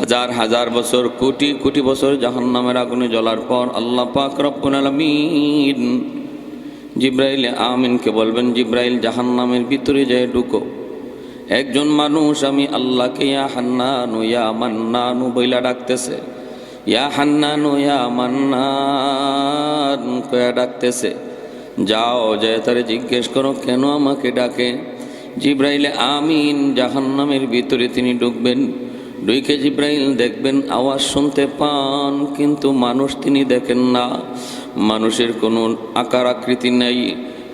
হাজার হাজার বছর, কোটি কোটি বছর জাহান্নামের আগুনে জ্বলার পর আল্লাহ পাক রব্বুল আলামিন জিব্রাইল আমিনকে বলবেন, জিব্রাইল জাহান্নামের ভিতরে যায় ঢুকো। একজন মানুষ আমি আল্লাহকে ইয়া হান্নানু ইয়া মান্নানু বইলা ডাকতেছে, ইয়া হান্নানু ইয়া মান্নান কয়া ডাকতেছে। যাও যায় তারে জিজ্ঞেস করো কেন আমাকে ডাকে। জিব্রাইল আমিন জাহান্নামের ভিতরে তিনি ঢুকবেন। ঢুকে জিব্রাইল দেখবেন, আওয়াজ শুনতে পান, কিন্তু মানুষ তিনি দেখেন না। মানুষের কোনো আকার আকৃতি নেই।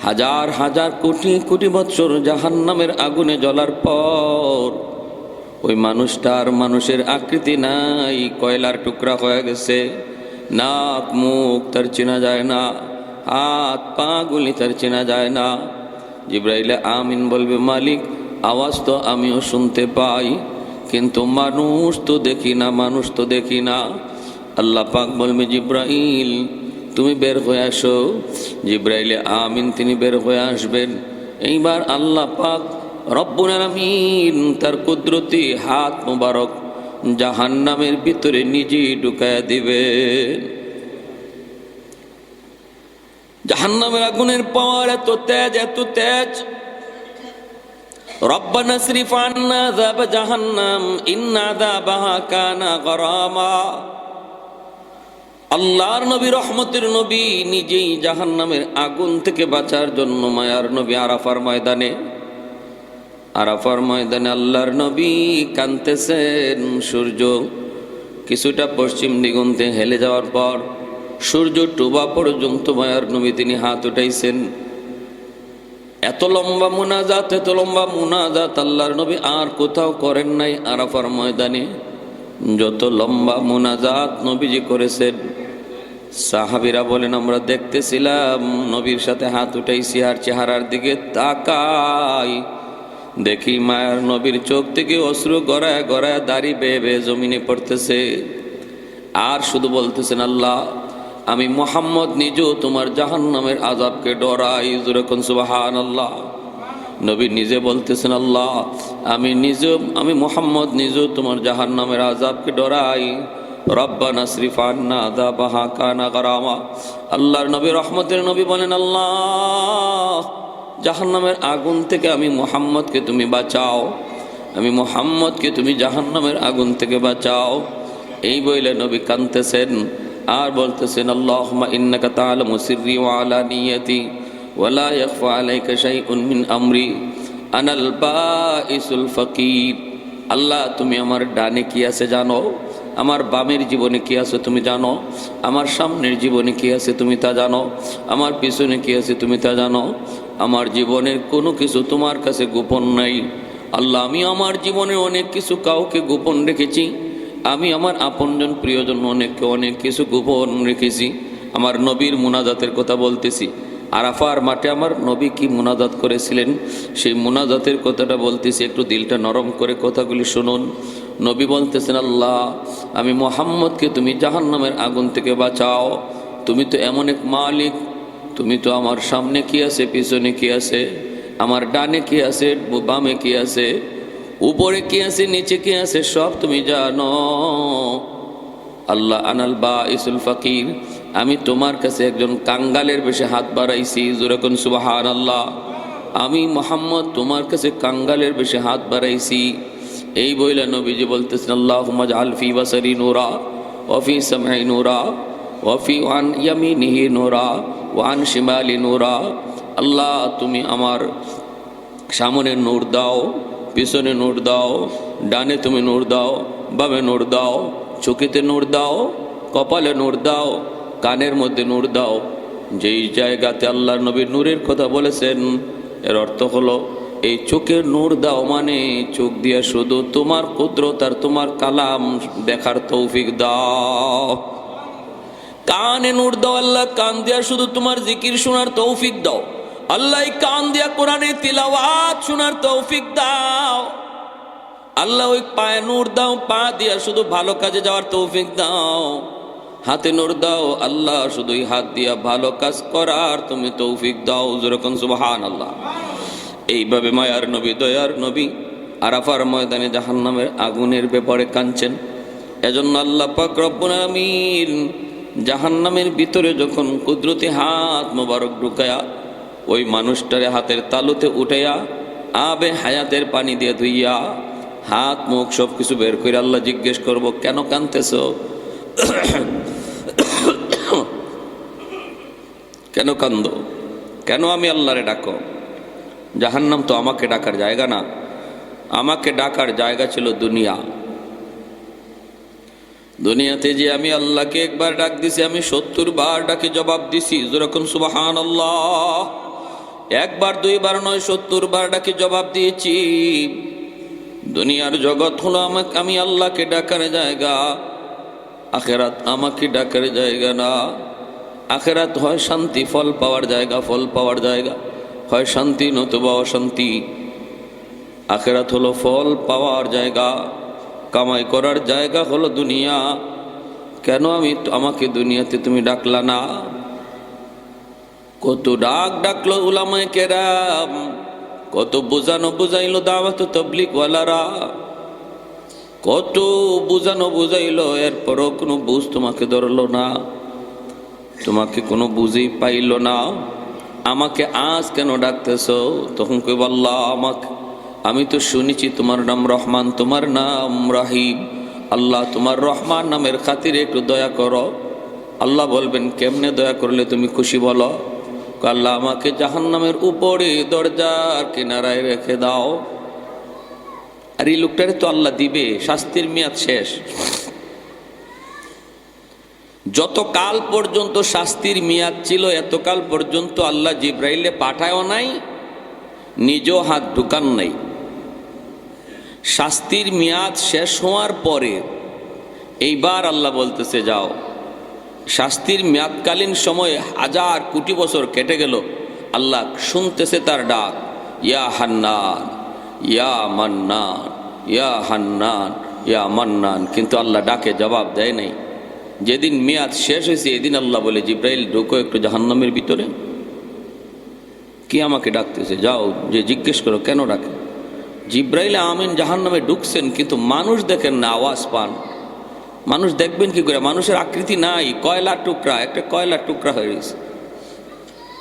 হাজার হাজার কোটি কোটি বছর জাহান্নামের আগুনে জ্বলার পর ওই মানুষটার মানুষের আকৃতি নাই, কয়লার টুকরা হয়ে গেছে। নাক মুখ তার চেনা যায় না, হাত পা গুলি তার চেনা যায় না। জিব্রাইল আমিন বলবে, মালিক আওয়াজ তো আমিও শুনতে পাই, কিন্তু মানুষ তো দেখি না, মানুষ তো দেখি না। আল্লাহ পাক বলবে, জিব্রাইল তুমি বের হয়ে আসো। জিব্রাইল আমিন তিনি বের হয়ে আসবেন। এইবার আল্লাহ পাক রব্বুল আলামিন তার কুদরতি হাত মুবারক জাহান্নামের ভিতরে নিজেই ঢুকায়া দিবেন। জাহান্নামের আগুনের পাওয়ার এত তেজ, এত তেজ। রব্বানা সরিফ আন্না আযাব জাহান্নাম ইন্না আযাবাহা কানা গরামা। আল্লাহর নবী রহমতের নবী নিজেই জাহান্নামের আগুন থেকে বাঁচার জন্য মায়ার নবী আরাফার ময়দানে আল্লাহর নবী কাঁদতেছেন। সূর্য কিছুটা পশ্চিম দিগন্তে হেলে যাওয়ার পর সূর্য ডোবা পর্যন্ত মায়ার নবী তিনি হাত উঠাইছেন। এত লম্বা মুনাজাত, এত লম্বা মুনাজাত আল্লাহর নবী আর কোথাও করেন নাই। আরাফার ময়দানে যত লম্বা মুনাজাত নবীজি করেছেন, সাহাবীরা বলেন আমরা দেখতেছিলাম, নবীর সাথে হাত উঠাইছি আর চেহারার দিকে তাকাই, দেখি মায়ার নবীর চোখ থেকে অশ্রু গড়ায় গড়ায় দাড়ি বেয়ে বেয়ে জমিনে পড়তেছে। আর শুধু বলতেছেন, আল্লাহ আমি মুহাম্মদ নিজেও তোমার জাহান্নামের আযাবকে ডরাই। যখন সুবহানাল্লাহ। নবী নিজে বলতেছেন, আল্লাহ আমি মুহাম্মদ নিজেও তোমার জাহান্নামের আযাবকে ডরাই। রব্বানা সরিফ আন্না আযাবাহা কানা গরামা। আল্লাহর নবী রহমতের নবী বলেন, আল্লাহ জাহান্নামের আগুন থেকে আমি মুহাম্মদকে তুমি বাঁচাও, আমি মুহাম্মদকে তুমি জাহান্নামের আগুন থেকে বাঁচাও। এই বলে নবী কাঁদতেছেন আর বলতেছেন, আল্লাহুম্মা ইন্নাকা তা'লামু সিররি ওয়া আলানিয়াতি ওয়া লা ইয়াখফা আলাইকা শাইউন মিন আমরি আনাল বাঈসুল ফাকির। আল্লাহ তুমি আমার ডানে কি আছে জানো, আমার বামের জীবনে কি আছে তুমি জানো, আমার সামনের জীবনে কি আছে তুমি তা জানো, আমার পিছনে কি আছে তুমি তা জানো। আমার জীবনের কোনো কিছু তোমার কাছে গোপন নাই। আল্লাহ আমি আমার জীবনে অনেক কিছু কাউকে গোপন রেখেছি, আমি আমার আপনজন প্রিয়জন অনেককে অনেক কিছু গোপন রেখেছি। আমার নবীর মুনাজাতের কথা বলতেছি। আরাফার মাঠে আমার নবী কি মুনাজাত করেছিলেন সেই মুনাজাতের কথাটা বলতেছি, একটু দিলটা নরম করে কথাগুলি শুনুন। নবী বলতেছেন, আল্লাহ আমি মুহাম্মদকে তুমি জাহান্নামের আগুন থেকে বাঁচাও। তুমি তো এমন এক মালিক, তুমি তো আমার সামনে কি আছে, পিছনে কি আছে, আমার ডানে কি আছে, বামে কি আছে, উপরে কি আছে, নিচে কি আছে, সব তুমি জানো। আল্লাহ আনাল বাঈসুল ফাকির, আমি তোমার কাছে একজন কাঙ্গালের বেশে হাত বাড়াইছি। যখন সুবহানাল্লাহ। আমি মুহাম্মদ তোমার কাছে কাঙ্গালের বেশে হাত বাড়াইছি। এই বইলা নবীজি বলতেছেন, আল্লাহুম্মা জাআল ফি বাসারি নূরা ওয়া ফি সামঈ নূরা ওয়া ফি আন ইয়ামিনিহি নূরা ওয়া আন শিমালি নূরা। আল্লাহ তুমি আমার সামনে নূর দাও, পিছনে নূর দাও, ডানে তুমি নূর দাও, বামে নূর দাও, চোখেতে নূর দাও, কপালে নূর দাও, কানের মধ্যে নূর দাও। যেই জায়গাতে আল্লাহর নবী নূরের কথা বলেছেন, এর অর্থ হলো এই চোখের নূর দাও মানে চোখ দিয়া শুধু তোমার কুদরত আর তোমার কালাম দেখার তৌফিক দাও। কানে নূর দাও আল্লাহ, কান দিয়া শুধু তোমার জিকির শোনার তৌফিক দাও। আল্লাহ কান দিয়া কোরআনের তিলাওয়াত শোনার তৌফিক দাও। আল্লাহ ওই পায়ে নূর দাও, পা দিয়া শুধু ভালো কাজে যাওয়ার তৌফিক দাও। হাতে নূর দাও আল্লাহ, শুধু হাত দিয়া ভালো কাজ করার তুমি তৌফিক দাও। যেরকম সুবহানাল্লাহ। এইভাবে মায়ার নবী, দয়ার নবী আরাফার ময়দানে জাহান্নামের আগুনের ব্যাপারে কাঁদছেন। এজন্য আল্লাহ পাক রব্বুল আলামিন জাহান্নামের ভিতরে যখন কুদরতি হাত মোবারক ঢুকায়া ওই মানুষটারে হাতের তালুতে উঠাইয়া আবে হায়াতের পানি দিয়ে ধুইয়া হাত মুখ সব কিছু বের করে আল্লাহ জিজ্ঞেস করব, কেন কাঁদতেছ? কেন কান্দো? কেন আমি আল্লাহরে ডাকো? জাহান্নাম তো আমাকে ডাকার জায়গা না, আমাকে ডাকার জায়গা ছিল দুনিয়া। দুনিয়াতে যে আমি আল্লাহকে একবার ডাক দিছি, আমি 70 বার ডাকে জবাব দিছি। যেরকম সুবহানাল্লাহ, একবার দুইবার নয় 70 বার ডাকে জবাব দিয়েছি। দুনিয়ার জগৎ হলো আমি আল্লাহকে ডাকার জায়গা, আখেরাত আমাকে ডাকার জায়গা না। আখেরাত হয় শান্তি ফল পাওয়ার জায়গা, ফল পাওয়ার জায়গা, হয় শান্তি নতুবা অশান্তি। আখেরাত হলো ফল পাওয়ার জায়গা, কামাই করার জায়গা হলো দুনিয়া। কেন আমাকে দুনিয়াতে তুমি ডাকলা না? কত ডাকলো উলামায়ে কেরাম, কত বুঝানো বুঝাইলো দাওয়াত তাবলীগ ওয়ালারা, কত বুঝানো বুঝাইলো, এরপরও কোনো বুঝ তোমাকে ধরলো না, তোমাকে কোনো বুঝেই পাইল না। আমাকে আজ কেন ডাকতেছ? তখন কইব আল্লাহ আমি তো শুনেছি তোমার নাম রহমান, তোমার নাম রাহিম। আল্লাহ তোমার রহমান নামের খাতিরে একটু দয়া করো। আল্লাহ বলবেন, কেমনে দয়া করলে তুমি খুশি বলো? আল্লাহ আমাকে জাহান্নামের উপরে দরজার কিনারায় রেখে দাও। আর এই লোকটারে তো আল্লাহ দিবে, শাস্তির মেয়াদ শেষ। যতকাল পর্যন্ত শাস্তির মেয়াদ ছিল এতকাল পর্যন্ত আল্লাহ জিব্রাইলে পাঠায়ও নাই, নিজেও হাত ঢুকান নাই। শাস্তির মেয়াদ শেষ হওয়ার পরে এইবার আল্লাহ বলতেছে যাও। শাস্তির মেয়াদকালীন সময়ে 1000 কোটি বছর কেটে গেল, আল্লাহ শুনতেছে তার ডাক, ইয়া হান্নান ইয়া মান্নান, ইয়া হান্নান ইয়া মান্নান, কিন্তু আল্লাহ ডাকে জবাব দেয় নাই। যেদিন মেয়াদ শেষ হয়েছে এদিন আল্লাহ বলে, জিব্রাইল ঢুকো একটু জাহান্নামের ভিতরে। কি আমাকে ডাকতেছে? যাও, যে জিজ্ঞেস করো কেন ডাকে। জিব্রাইল আমিন জাহান্নামে ঢুকছেন, কিন্তু মানুষ দেখেন না, আওয়াজ পান। মানুষ দেখবেন কি করে? মানুষের আকৃতি নাই, কয়লার টুকরা, একটা কয়লার টুকরা হয়ে গেছে।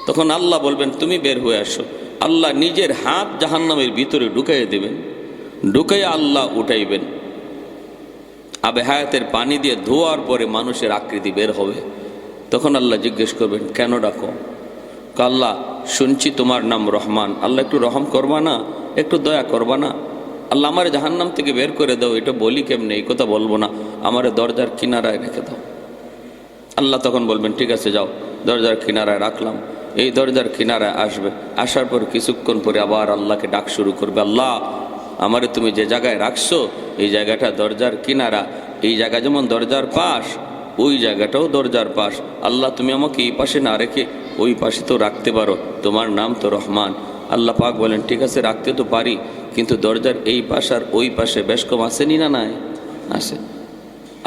তখন আল্লাহ বলবেন তুমি বের হয়ে আসো। আল্লাহ নিজের হাত জাহান্নামের ভিতরে ঢুকাইয়ে দেবেন, ঢুকাইয়া আল্লাহ উঠাইবেন। আবে হায়াতের পানি দিয়ে ধোয়ার পরে মানুষের আকৃতি বের হবে। তখন আল্লাহ জিজ্ঞেস করবেন কেন ডাকো? আল্লাহ শুনছি তোমার নাম রহমান, আল্লাহ একটু রহম করবা না, একটু দয়া করবা না? আল্লাহ আমার জাহান্নাম থেকে বের করে দাও। এটা বলি কেমনে? এই কথা বলবো না, আমার দরজার কিনারায় রেখে দাও। আল্লাহ তখন বলবেন ঠিক আছে যাও, দরজার কিনারায় রাখলাম। এই দরজার কিনারায় আসবে, আসার পর কিছুক্ষণ পরে আবার আল্লাহকে ডাক শুরু করবে, আল্লাহ আমারে তুমি যে জায়গায় রাখছো এই জায়গাটা দরজার কিনারা, এই জায়গা যেমন দরজার পাশ, ওই জায়গাটাও দরজার পাশ। আল্লাহ তুমি আমাকে এই পাশে না রেখে ওই পাশে তো রাখতে পারো, তোমার নাম তো রহমান। আল্লাহ পাক বলেন ঠিক আছে রাখতে তো পারি, কিন্তু দরজার এই পাশ আর ওই পাশে বেশ কম আসেনি না? নাই আসে।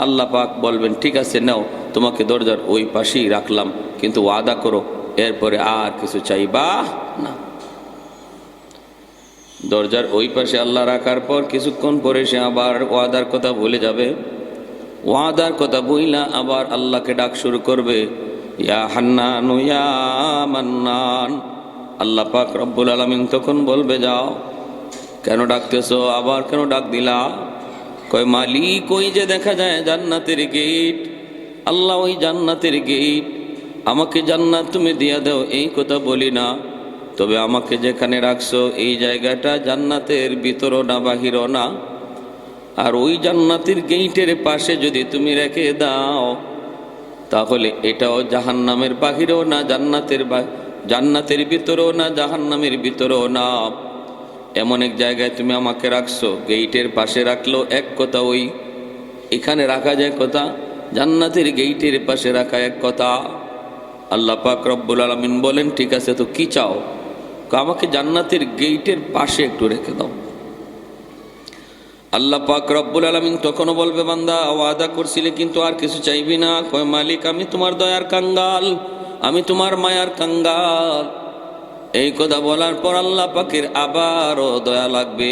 আল্লাহ পাক বলবেন ঠিক আছে নাও, তোমাকে দরজার ওই পাশেই রাখলাম, কিন্তু ওয়াদা করো এরপরে আর কিছু চাইবা না। দরজার ওই পাশে আল্লাহ রাখার পর কিছুক্ষণ পরে সে আবার ওয়াদার কথা ভুলে যাবে। ওয়াদার কথা বইলা আবার আল্লাহকে ডাক শুরু করবে, ইয়া হান্নান ইয়া মান্নান। আল্লাহ পাক রব্বুল আলামিন তখন বলবে যাও, কেন ডাকতেছো? আবার কেন ডাক দিলা? কয় মালিক ওই যে দেখা যায় জান্নাতের গেট, আল্লাহ ওই জান্নাতের গেট, আমাকে জান্নাত তুমি দিয়া দাও এই কথা বলি না, তবে আমাকে যেখানে রাখছো এই জায়গাটা জান্নাতের ভিতরও না বাহিরও না, আর ওই জান্নাতের গেইটের পাশে যদি তুমি রেখে দাও তাহলে এটাও জাহান্নামের বাহিরেও না, জান্নাতের ভিতরেও না, জাহান্নামের ভিতরেও না। এমন এক জায়গায় তুমি আমাকে রাখছো, গেইটের পাশে রাখলো এক কথা, ওই এখানে রাখা যায় কথা, জান্নাতের গেইটের পাশে রাখা এক কথা। আল্লাহ পাক রব্বুল আলামিন বলেন ঠিক আছে তো কি চাও? আমাকে জান্নাতের গেইটের পাশে একটু রেখে দাও। আল্লাহ পাক রব্বুল আলামিন তখনও বলবে বান্দা ওয়াদা করছিলে কিন্তু আর কিছু চাইবি না? কয় মালিক আমি তোমার দয়ার কাঙ্গাল, আমি তোমার মায়ার কাঙ্গাল। এই কথা বলার পর আল্লাহ পাকের আবারও দয়া লাগবে,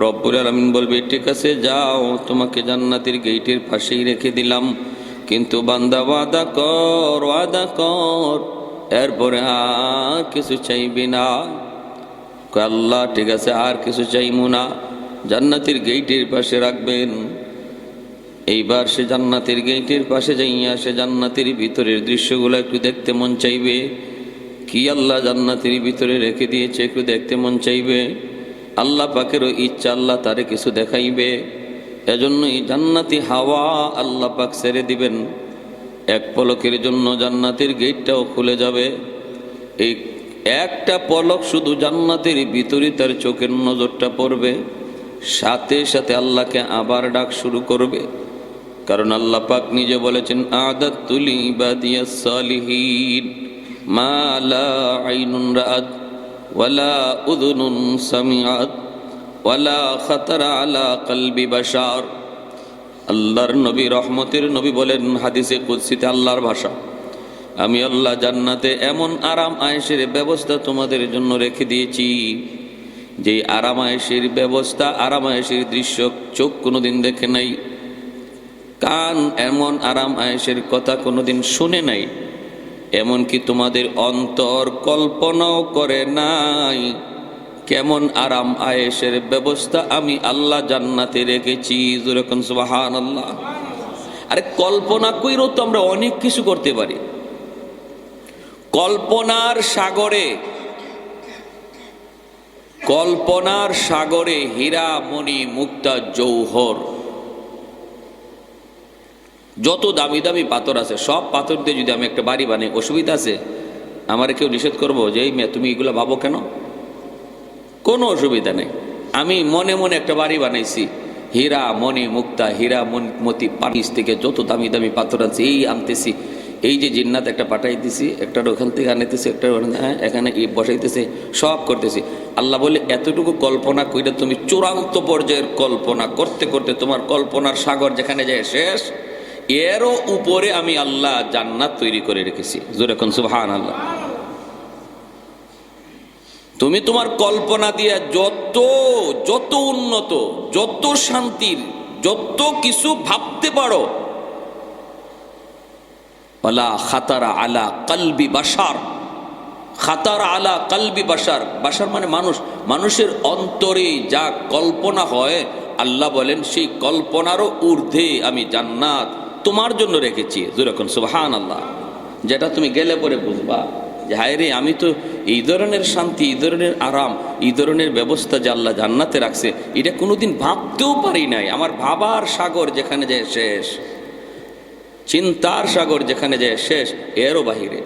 রব্বুল আলামিন বলবে ঠিক আছে যাও, তোমাকে জান্নাতের গেটের পাশেই রেখে দিলাম, কিন্তু বান্দা ওয়াদা কর এরপরে আর কিছু চাইবি না। আল্লাহ ঠিক আছে আর কিছু চাইবো না। জান্নাতের গেটের পাশে রাখবেন। এইবার সে জান্নাতের গেটের পাশে যাইয়া সে জান্নাতের ভিতরের দৃশ্যগুলো একটু দেখতে মন চাইবে। কি আল্লাহ জান্নাতের ভিতরে রেখে দিয়েছে একটু দেখতে মন চাইবে। আল্লাহ পাকেরও ইচ্ছা, আল্লাহ তারে কিছু দেখাইবে। এজন্যই জান্নাতি হাওয়া আল্লাহ পাক ছেড়ে দিবেন। এক পলকের জন্য জান্নাতের গেটটাও খুলে যাবে। এই একটা পলক শুধু জান্নাতের ভিতরে তার চোখের নজরটা পড়বে, সাথে সাথে আল্লাহকে আবার ডাক শুরু করবে। কারণ আল্লাহ পাক নিজে বলেছেন, আদাতুল ইবাদিয়াস সালিহিন মা লা আইনুন রাআত ওয়ালা উযুনুন সামিআত ওয়ালা খাতারা আলা কলবি বাশার। আল্লাহর নবী, রহমতের নবী বলেন হাদিসে কুদসিতে আল্লাহর ভাষা, আমি আল্লাহ জান্নাতে এমন আরাম আয়েশের ব্যবস্থা তোমাদের জন্য রেখে দিয়েছি, যে আরাম আয়েশের ব্যবস্থা, আরাম আয়েশের দৃশ্য চোখ কোনোদিন দেখে নাই, কান এমন আরাম আয়েশের কথা কোনোদিন শুনে নাই, এমনকি তোমাদের অন্তর কল্পনাও করে নাই কেমন আরাম আয়েশের ব্যবস্থা আমি আল্লাহ জান্নাতে রেখেছি। যেরকম সুবহানাল্লাহ। আরে কল্পনা কইরও তো আমরা অনেক কিছু করতে পারি। কল্পনার সাগরে হীরা মণি মুক্তা জৌহর যত দামি দামি পাথর আছে, সব পাথর দিয়ে যদি আমি একটা বাড়ি বানাই, অসুবিধা আছে? আমার কেউ নিষেধ করবো যে এই মেয়ে তুমি এগুলো ভাবো কেন? কোনো অসুবিধা নেই। আমি মনে মনে একটা বাড়ি বানাইছি, হীরা মণি মুক্তা, হীরা মতি পানিস থেকে যত দামি দামি পাথর আছে এই আনতেছি। এই যে জিন্নাত একটা পাঠাই দিছি, একটা ওখান থেকে আনাইতেছি, একটা এখানে বসাইতেছে, সব করতেছি। আল্লাহ বলে এতটুকু কল্পনা কইরা তুমি চূড়ান্ত পর্যায়ের কল্পনা করতে করতে তোমার কল্পনার সাগর যেখানে যায় শেষ, এরও উপরে আমি আল্লাহ জান্নাত তৈরি করে রেখেছি। যেরকম সুবহানাল্লাহ। তুমি তোমার কল্পনা দিয়ে যত উন্নত, যত শান্তির, যত কিছু ভাবতে পারো, ওয়ালা খাতারা আলা কলবি বাশার। খাতারা আলা কলবি বাশার, বাশার মানে মানুষ, মানুষের অন্তরে যা কল্পনা হয় আল্লাহ বলেন সেই কল্পনারও ঊর্ধ্বে আমি জান্নাত তোমার জন্য রেখেছি। যেরকম সুবহানাল্লাহ। যেটা তুমি গেলে পরে বুঝবা যে হায় রে, আমি তো এই ধরনের শান্তি, এই ধরনের আরাম, এই ধরনের ব্যবস্থা যে আল্লাহ জান্নাতে রাখছে এটা কোনোদিন ভাবতেও পারি নাই। আমার ভাবার সাগর যেখানে যায় শেষ, চিন্তার সাগর যেখানে যায় শেষ, এরও বাহিরে।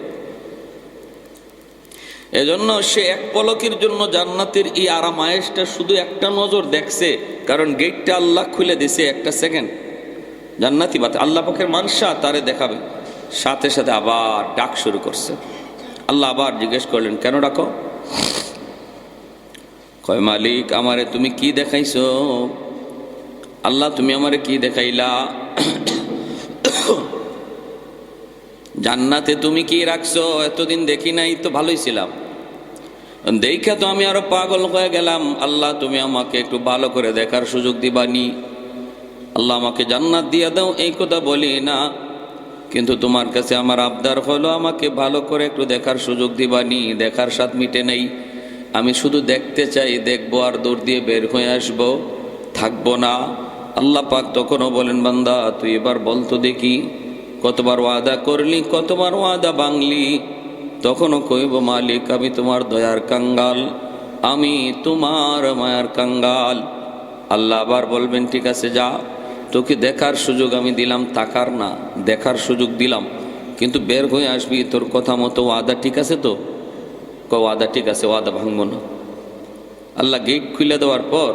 এজন্য সে এক পলকের জন্য জান্নাতের এই আরাম আয়েশটা শুধু একটা নজর দেখছে, কারণ গেটটা আল্লাহ খুলে দিছে একটা সেকেন্ড। জান্নাতি বাত আল্লাহ পাকের মানসা তারে দেখাবে, সাথে সাথে আবার ডাক শুরু করছে। আল্লাহ আবার জিজ্ঞেস করলেন, কেন ডাকো? কয় মালিক আমারে তুমি কি দেখাইছো? আল্লাহ তুমি আমারে কি দেখাইলা? জান্নাতে তুমি কি রাখছো? এতদিন দেখি নাই তো, ভালোই ছিলাম, দেখা তো আমি আরো পাগল হয়ে গেলাম। আল্লাহ তুমি আমাকে একটু ভালো করে দেখার সুযোগ দিবানি। আল্লাহ আমাকে জান্নাত দিয়ে দাও এই কথা বলি না, কিন্তু তোমার কাছে আমার আবদার হলো আমাকে ভালো করে একটু দেখার সুযোগ দিবানি। দেখার স্বাদ মিটে নেই, আমি শুধু দেখতে চাই, দেখবো আর দৌড় দিয়ে বের হয়ে আসবো, থাকবো না। আল্লাহ পাক তখনও বলেন, বান্দা তুই এবার বলতো দেখি কতবার ওয়াদা করলি, কতবার ওয়াদা ভাঙলি? তখনও কইব মালিক আমি তোমার দয়ার কাঙ্গাল, আমি তোমার মায়ার কাঙ্গাল। আল্লাহ আবার বলবেন ঠিক আছে যা, তোকে দেখার সুযোগ আমি দিলাম, তাকার না, দেখার সুযোগ দিলাম, কিন্তু বের হয়ে আসবি তোর কথা মতো। ওয়াদা ঠিক আছে তো? ওয়াদা ঠিক আছে, ওয়াদা ভাঙবো না। আল্লাহ গেট খুলে দেওয়ার পর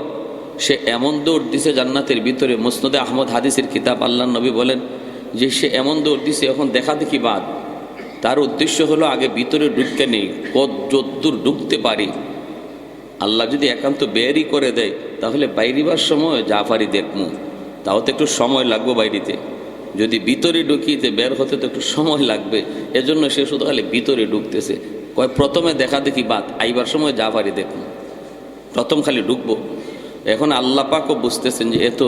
সে এমন দৌড় দিছে জান্নাতের ভিতরে। মুসনদে আহমদ হাদিসের কিতাব, আল্লাহ নবী বলেন যে সে এমন দৌড় দিছে এখন দেখা দেখি বাদ। তার উদ্দেশ্য হলো আগে ভিতরে ঢুকতে নেই, যদ্দূর ঢুকতে পারি। আল্লাহ যদি একান্ত বেরই করে দেয় তাহলে বাইরিবার সময় জাফারি দেখমু, তাও তো একটু সময় লাগবে বাইরিতে। যদি ভিতরে ঢুকিতে বের হতে তো একটু সময় লাগবে, এজন্য সে শুধু খালি ভিতরে ঢুকতেছে। প্রথমে দেখা দেখি বাদ, আইবার সময় জাফারি দেখমু, প্রথম খালি ঢুকবো। এখন আল্লাহ পাকও বুঝতেছেন যে এত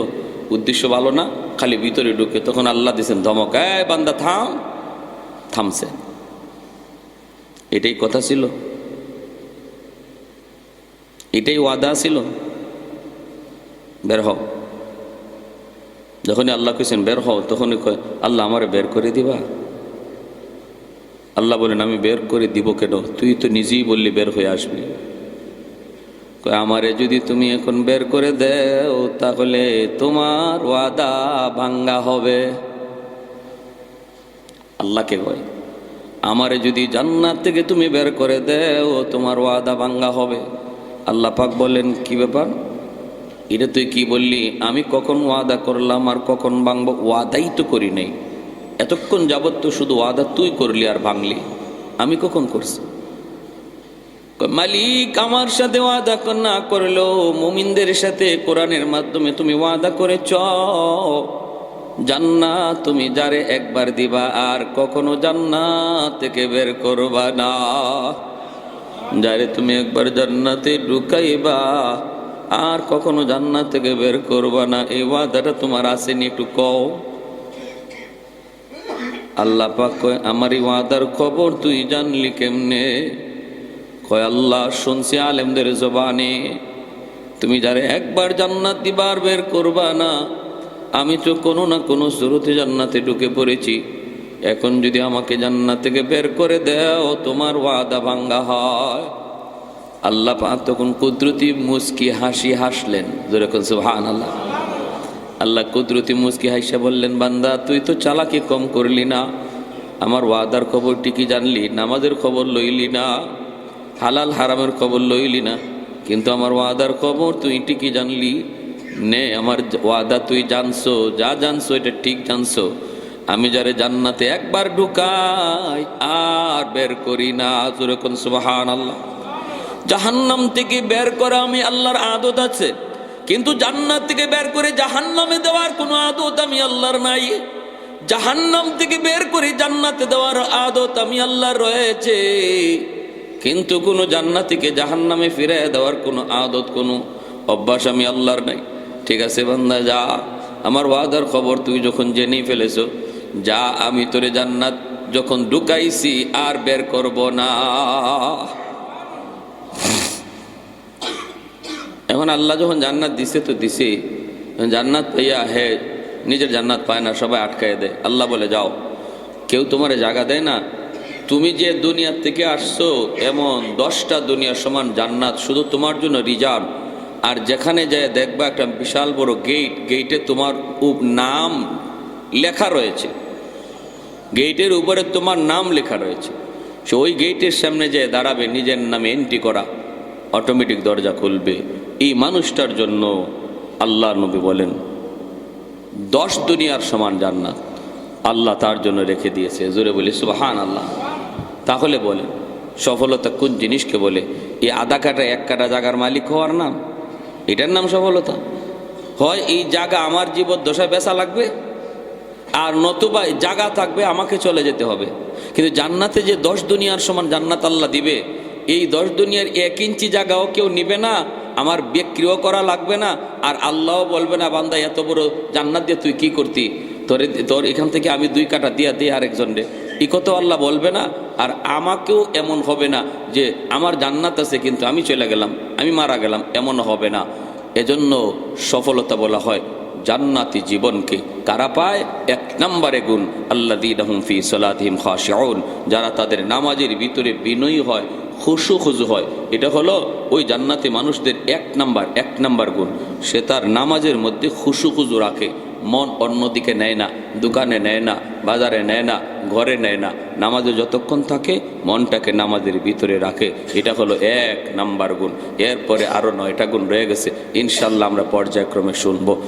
উদ্দেশ্য ভালো না, খালি ভিতরে ঢুকে। তখন আল্লাহ দিয়েছেন ধমক, এই বান্দা থাম। থামছে। এটাই কথা ছিল, এটাই ওয়াদা ছিল, বের হও। যখনই আল্লাহ কইছেন বের হও, তখনই কয় আল্লাহ আমারে বের করে দিবা? আল্লাহ বলেন আমি বের করে দিব কেন? তুই তো নিজেই বললি বের হয়ে আসবি। আমারে যদি তুমি এখন বের করে দেও তাহলে তোমার ওয়াদা ভাঙ্গা হবে। আল্লাহকে কয় আমারে যদি জান্নাত থেকে তুমি বের করে দেও তোমার ওয়াদা ভাঙ্গা হবে। আল্লাহ পাক বলেন কি ব্যাপার? এটা তুই কি বললি? আমি কখন ওয়াদা করলাম আর কখন ভাঙবো? ওয়াদাই তো করি নাই। এতক্ষণ যাবত তো শুধু ওয়াদা তুই করলি আর ভাঙলি, আমি কখন করছি? মালিক আমার সাথে ওয়াদা না করলো, মুমিনদের সাথে কোরআনের মাধ্যমে তুমি ওয়াদা করেছ জান্নাত তুমি যারে একবার দিবা আর কখনো জান্নাত থেকে বের করবা না। যারে তুমি একবার জান্নাতে ঢুকাইবা আর কখনো জান্নাত থেকে বের করবা না, এই ওয়াদাটা তোমার আসেনি? একটু কও। আল্লাহ পাক কয় আমার এই ওয়াদার খবর তুই জানলি কেমনে? কয় আল্লাহ শুনছি আলেমদের জবানে, তুমি যারে একবার জান্নাত দিবার বের করবা না, আমি তো কোনো না কোনো শুরুতে জান্নাতে ঢুকে পড়েছি। এখন যদি আমাকে জান্নাত থেকে বের করে দাও তোমার ওয়াদা ভাঙ্গা হয়। আল্লাহ পাক তখন কুদরতি মুস্কি হাসি হাসলেন, যেরকম সুবহানাল্লাহ। আল্লাহ কুদরতি মুস্কি হাসি বললেন বান্দা তুই তো চালাকি কম করলি না, আমার ওয়াদার খবর ঠিকই জানলি, নামাজের খবর লইলি না, হালাল হারামের খবর লইলি না, কিন্তু আমার ওয়াদার খবর তুই ঠিকই জানলি। নে আমার ওয়াদা তুই জানছো, যা জানছো এটা ঠিক জানছো। আমি যারে জান্নাতে একবার ঢুকাই আর বের করি না, যেরকম সুবহানাল্লাহ। জাহান্নাম থেকে বের করা আমি আল্লাহর আদত আছে, কিন্তু জান্নাত থেকে বের করে জাহান্নামে দেওয়ার কোনো আদত আমি আল্লাহর নাই। জাহান্নাম থেকে বের করে জান্নাতে দেওয়ার আদত আমি আল্লাহর রয়েছে, কিন্তু কোনো জান্নাতীকে জাহান্নামে ফিরিয়ে দেওয়ার কোনো আদত, কোনো অভ্যাস আমি আল্লাহর নাই। ঠিক আছে বান্দা যা, আমার ওয়াদার খবর তুই যখন জেনেই ফেলেছো, যা আমি তোরে জান্নাত যখন ঢুকাইছি আর বের করব না। এখন আল্লাহ যখন জান্নাত দিছে তো দিছে, জান্নাত পাইয়া হে নিজের জান্নাত পায় না, সবাই আটকায় দেয়। আল্লাহ বলে যাও, কেউ তোমারে জায়গা দেয় না। তুমি যে দুনিয়ার থেকে আসছো এমন 10টা দুনিয়ার সমান জান্নাত শুধু তোমার জন্য রিজার্ভ। আর যেখানে যায় দেখবা একটা বিশাল বড় গেট, গেটে তোমার নাম লেখা রয়েছে, গেটের উপরে তোমার নাম লেখা রয়েছে। সে ওই গেটের সামনে যেয়ে দাঁড়াবে, নিজের নামে এন্ট্রি করা, অটোমেটিক দরজা খুলবে। এই মানুষটার জন্য আল্লাহ নবী বলেন 10 দুনিয়ার সমান জান্নাত আল্লাহ তার জন্য রেখে দিয়েছে। জোরে বলি সুবহানাল্লাহ। তাহলে বলেন সফলতা কোন জিনিসকে বলে? এই আধা কাটা 1 কাটা জায়গার মালিক হওয়ার নাম, এটার নাম সফলতা? হয় এই জায়গা আমার জীবদ্দশায় বেচা লাগবে, আর নতুবা জায়গা থাকবে আমাকে চলে যেতে হবে। কিন্তু জান্নাতে যে 10 দুনিয়ার সমান জান্নাত আল্লাহ দিবে, এই 10 দুনিয়ার 1 ইঞ্চি জায়গাও কেউ নিবে না, আমার বিক্রিও করা লাগবে না। আর আল্লাহও বলবে না বান্দা এত বড় জান্নাত দিয়ে তুই কি করতি, তোর এখান থেকে আমি 2 কাটা দিয়া দিই আরেকজন রে, এই কথা আল্লাহ বলবে না। আর আমাকেও এমন হবে না যে আমার জান্নাত আছে কিন্তু আমি চলে গেলাম, আমি মারা গেলাম, এমন হবে না। এজন্য সফলতা বলা হয় জান্নাতি জীবনকে। কারা পায়? 1 নম্বরে গুণ আল্লাযীনা হুম ফী সালাতিহিম খাশিউন, যারা তাদের নামাজের ভিতরে বিনয়ী হয়, খুশু খুজু হয়। এটা হলো ওই জান্নাতি মানুষদের 1 নাম্বার গুণ। সে তার নামাজের মধ্যে খুশু খুজু রাখে, মন অন্যদিকে নেয় না, দোকানে নেয় না, বাজারে নেয় না, ঘরে নেয় না। নামাজে যতক্ষণ থাকে মনটাকে নামাজের ভিতরে রাখে, এটা হলো 1 নাম্বার গুণ। এরপরে আরও 9টা গুণ রয়ে গেছে, ইনশাল্লাহ আমরা পর্যায়ক্রমে শুনবো।